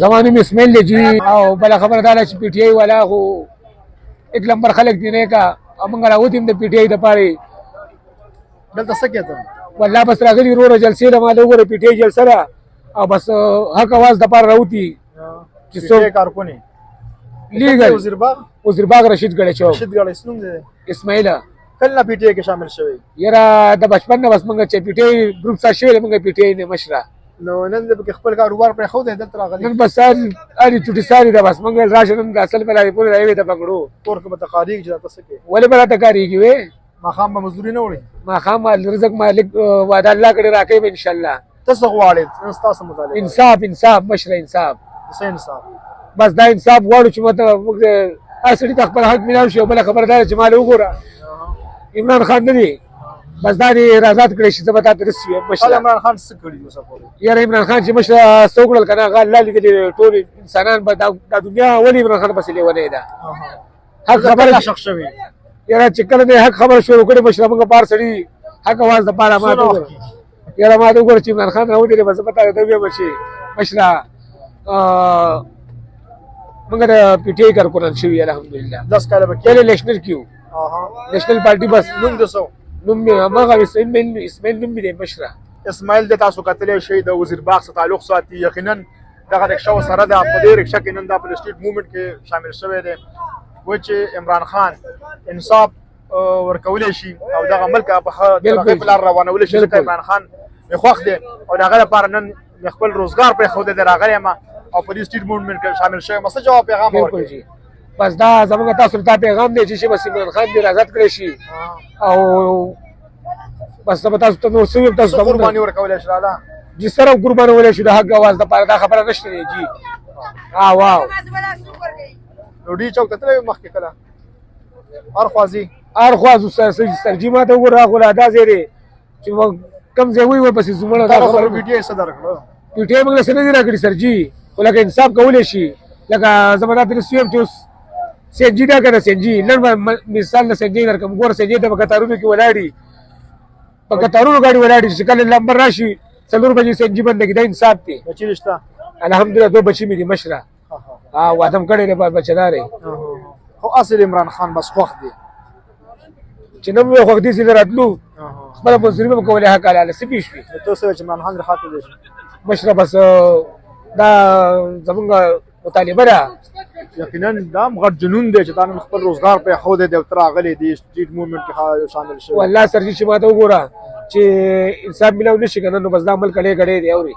زمانو می اسماعیل دی جی او بل خبر دا چې پی ټی آی والا خو ایک نمبر خلک دی نه کا امنګ راوتیم د پی ټی آی د پاره دلته څه کېته والله بس راغلی ورو جلسې د مال وګوره پی ټی آی جلسه را او بس حق आवाज د پاره راوتی چې څو کارکونی لیګل وزیر باغ رشید ګړې چو رشید ګړې سنوم دی اسماعیل کله پی ټی آی کې شامل شوی یرا د بچپن نه بس منګه چې پی ټی آی ګروپ سره شوی منګه پی ټی آی نه مشره نو نن د خپل کاروبار پر خو د دلته راغلی نن بس اړي ټوټي ساري دا بس منګه راشه نن اصل په لاري پورې راوي ته پکړو تور کې متقاریږي چې تاسو کې ولې بل ته کاریږي وې ما خام مزدوري نه وړي ما خام رزق مالک وعده الله کړي راکې ان شاء الله تاسو غواړئ تاسو مطالبه انصاف مشره انصاف انصاف بس دا انصاف غواړو چې مته اصلي خپل حق ملاو شي بل خبردار چې مال وګوره عمران خان نه دی بس دا دې رازات کړی چې زبتا ترسي مشره عمران خان څه کړی اوسه پورې یاره عمران خان چې مشره سوګړل کنه غال لالی دې ټول انسانان به د دنیا ولې عمران خان بس لیونه ده حق خبره شخص شوی یاره چې کله دې حق خبره شروع کړي مشره موږ بار سړي حق आवाज د پاره ما ته یاره ما ته وګور چې عمران خان راوړي بس پتا ته وی مشي مشره موږ د پی ټی آی کارکونان شوی الحمدلله 10 کاله به کله لیشنل کیو نیشنل پارټي بس نوم دسو نوم هغه اسماعیل نوم دی مشره اسماعیل د تاسو کتلې شي د وزیر باغ سره تعلق ساتي یقینا دغه رکشا سره د په دې رکشا کې نن د پلسټیټ موومېنټ کې شامل شوی دی و چې عمران خان انصاف ورکول شي او دغه ملک په دغه بل روانول شي چې عمران خان مخوخ دی او دغه لپاره نن خپل روزګار پر خو د راغلی ما او پلسټیټ موومېنټ کې شامل شوی مسله جواب پیغام ورکړي بس دا زموږ تاسو ته پیغام دی چې بس عمران خان دې آزاد کړی شي او بس تاسو ته نور څه تاسو ته قرباني ورکول شي الله جی سره قرباني ولې شو د حق आवाज د پاره دا خبره نشته دی جی واو روډي چوک ته تللی مخکې کله ارخوازو سرجي ما ته وګوره غلا دا زیری چې کم ځای وي بس زموږ دا خبره پی ټی آی صدر کړو پی ټی آی موږ سره نه راکړي سرجي ولکه انصاف کولای شي لکه زموږ د سیوم چې سنجي دا کنه سنجي نن مثال سنجي درکم ګور سنجي د کتارونو کې ولاړی په کتارونو غاډي ولاړی چې کله لمبر راشي څلور بجې سنجي بندګي دا انصاف دی بچی رشتہ الحمدلله دو بچی مې دي مشره وادم کړي نه بچدارې خو اصل عمران خان بس خوښ دی چې نو یو خوښ دي چې راتلو خپل مزري په کوله حق علاله سپیش وي تاسو چې عمران خان راحت دي مشره بس دا زمونږ مطالبه ده یقینا دا غټ جنون دی چې دا خپل روزګار په خو د تر غلي دي سټریټ موومېنټ کې شامل شي والله سرجي چې ما ته وګوره چې انصاف ملو نشي کنه نو بس دا عمل کړي دی اوري